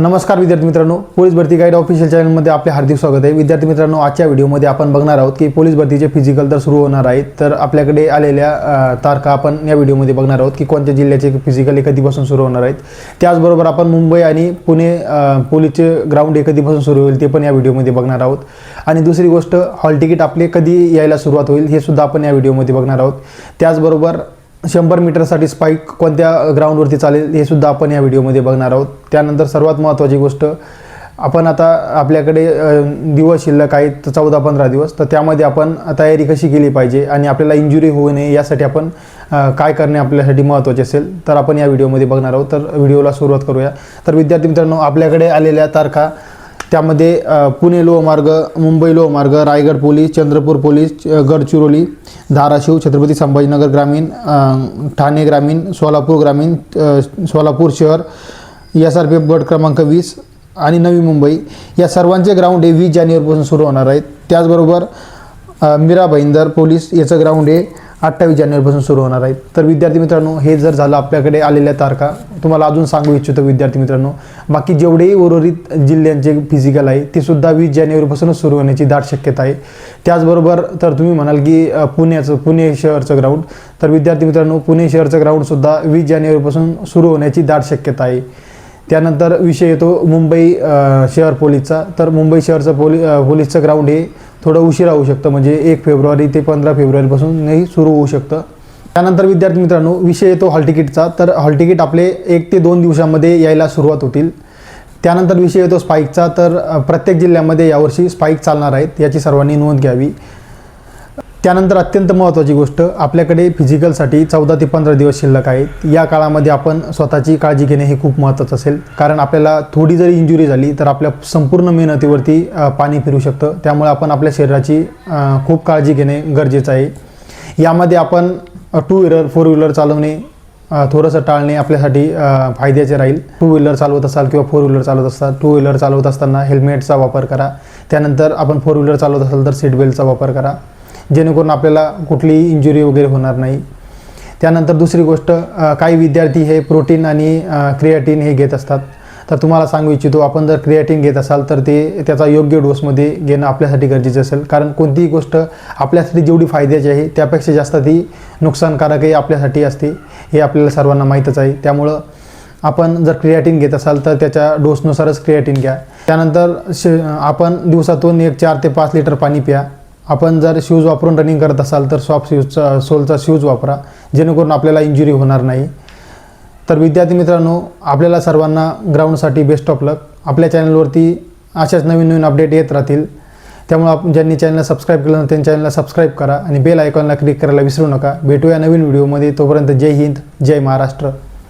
नमस्कार विद्यार्थी मित्रांनो, पोलीस भरती गाईड ऑफिशियल चॅनलमध्ये आपले हार्दिक स्वागत आहे। विद्यार्थी मित्रांनो, आजच्या व्हिडिओमध्ये आपण बघणार आहोत की पोलीस भरतीचे फिजिकल तर सुरू होणार आहेत। तर आपल्याकडे आलेल्या तारखा आपण या व्हिडिओमध्ये बघणार आहोत की कोणत्या जिल्ह्याचे फिजिकल कधीपासून सुरू होणार आहेत। त्याचबरोबर आपण मुंबई आणि पुणे पोलीसचे ग्राउंड कधीपासून सुरू होईल ते पण या व्हिडिओमध्ये बघणार आहोत। आणि दुसरी गोष्ट, हॉल तिकीट आपले कधी यायला सुरुवात होईल हे सुद्धा आपण या व्हिडिओमध्ये बघणार आहोत। त्याचबरोबर 100 मीटरसाठी स्पाइक कोणत्या ग्राउंडवरती चालेल हे सुद्धा आपण या व्हिडिओमध्ये बघणार आहोत। त्यानंतर सर्वात महत्त्वाची गोष्ट, आपण आता आपल्याकडे दिवस शिल्लक आहेत 14-15 दिवस, तर त्यामध्ये आपण तयारी कशी केली पाहिजे आणि आपल्याला इंजुरी होऊ नये यासाठी आपण काय करणे आपल्यासाठी महत्त्वाचे असेल तर आपण या व्हिडिओमध्ये बघणार आहोत। तर व्हिडिओला सुरुवात करूया। तर विद्यार्थी मित्रांनो, आपल्याकडे आलेल्या तारखा त्यामध्ये पुणे लोहमार्ग, मुंबई लोहमार्ग, रायगड पोलीस, चंद्रपूर पोलीस, गडचिरोली, धाराशिव, छत्रपती संभाजीनगर ग्रामीण, ठाणे ग्रामीण, सोलापूर ग्रामीण, सोलापूर शहर, SRPF गट क्रमांक 20 आणि नवी मुंबई या सर्वांचे ग्राउंड हे 20 जानेवारीपासून सुरू होणार आहेत। त्याचबरोबर मीरा भाईंदर पोलीस याचं ग्राउंड हे 28 जानेवारीपासून सुरू होणार आहेत। तर विद्यार्थी मित्रांनो, हे जर झालं आपल्याकडे आलेल्या तारखा, तुम्हाला अजून सांगू इच्छितो विद्यार्थी मित्रांनो, बाकी जेवढेही उर्वरित जिल्ह्यांचे फिजिकल आहे ते सुद्धा 20 जानेवारीपासूनच सुरू होण्याची दाट शक्यता आहे। त्याचबरोबर तर तुम्ही म्हणाल की पुणे शहरचं ग्राउंड, तर विद्यार्थी मित्रांनो, पुणे शहरचं ग्राउंडसुद्धा 20 जानेवारीपासून सुरू होण्याची दाट शक्यता आहे। त्यानंतर विषय येतो मुंबई शहर पोलीसचा, तर मुंबई शहरचं पोलीसचं ग्राउंड हे थोडं उशिरा होऊ शकतं, म्हणजे 1 फेब्रुवारी ते 15 फेब्रुवारीपासूनही सुरू होऊ शकतं। त्यानंतर विद्यार्थी मित्रांनो, विषय येतो हॉल तिकीटचा, तर हॉल तिकीट आपले 1 ते 2 दिवसांमध्ये यायला सुरुवात होतील। त्यानंतर विषय येतो स्पाईकचा, तर प्रत्येक जिल्ह्यामध्ये यावर्षी स्पाईक चालणार आहेत, याची सर्वांनी नोंद घ्यावी। त्यानंतर अत्यंत महत्त्वाची गोष्ट, आपल्याकडे फिजिकलसाठी 14 ते 15 दिवस शिल्लक आहेत। या काळामध्ये आपण स्वतःची काळजी घेणे हे खूप महत्त्वाचं असेल, कारण आपल्याला थोडी जरी इंजुरी झाली तर आपल्या संपूर्ण मेहनतीवरती पाणी फिरू शकतं। त्यामुळे आपण आपल्या शरीराची खूप काळजी घेणे गरजेचं आहे। यामध्ये आपण 2 व्हीलर 4 व्हीलर चालवणे थोडंसं टाळणे आपल्यासाठी फायद्याचे राहील। 2 व्हीलर चालवत असाल किंवा 4 व्हीलर चालवत असाल, 2 व्हीलर चालवत असताना हेल्मेटचा वापर करा। त्यानंतर आपण 4 व्हीलर चालवत असाल तर सीट बेल्टचा वापर करा, जेणेकरून आपल्याला कुठलीही इंजुरी वगैरे होणार नाही। त्यानंतर दुसरी गोष्ट, काही विद्यार्थी हे प्रोटीन आणि क्रिएटिन हे घेत असतात, तर तुम्हाला सांगू इच्छितो, आपण जर क्रिएटिन घेत असाल तर ते त्याचा योग्य डोसमध्ये घेणं आपल्यासाठी गरजेचं असेल, कारण कोणतीही गोष्ट आपल्यासाठी जेवढी फायद्याची आहे त्यापेक्षा जास्त ती नुकसानकारकही आपल्यासाठी असते, हे आपल्याला सर्वांना माहीतच आहे। त्यामुळं आपण जर क्रिएटिन घेत असाल तर त्याच्या डोसनुसारच क्रिएटिन घ्या। त्यानंतर आपण दिवसातून 4 ते 5 लिटर पाणी प्या। आपण जर शूज वापरून रनिंग करत असाल तर सॉफ्ट सोलचा शूज वापरा, जेणेकरून आपल्याला इंजुरी होणार नाही। तर विद्यार्थी मित्रांनो, आपल्याला सर्वांना ग्राउंडसाठी बेस्ट ऑफ लक। आपल्या चॅनलवरती अशाच नवीन अपडेट येत राहतील, त्यामुळे ज्यांनी चॅनलला सबस्क्राईब केलं त्यांनी चॅनलला सबस्क्राईब करा आणि बेल आयकॉनला क्लिक करायला विसरू नका। भेटूया नवीन व्हिडिओमध्ये, तोपर्यंत जय हिंद, जय महाराष्ट्र।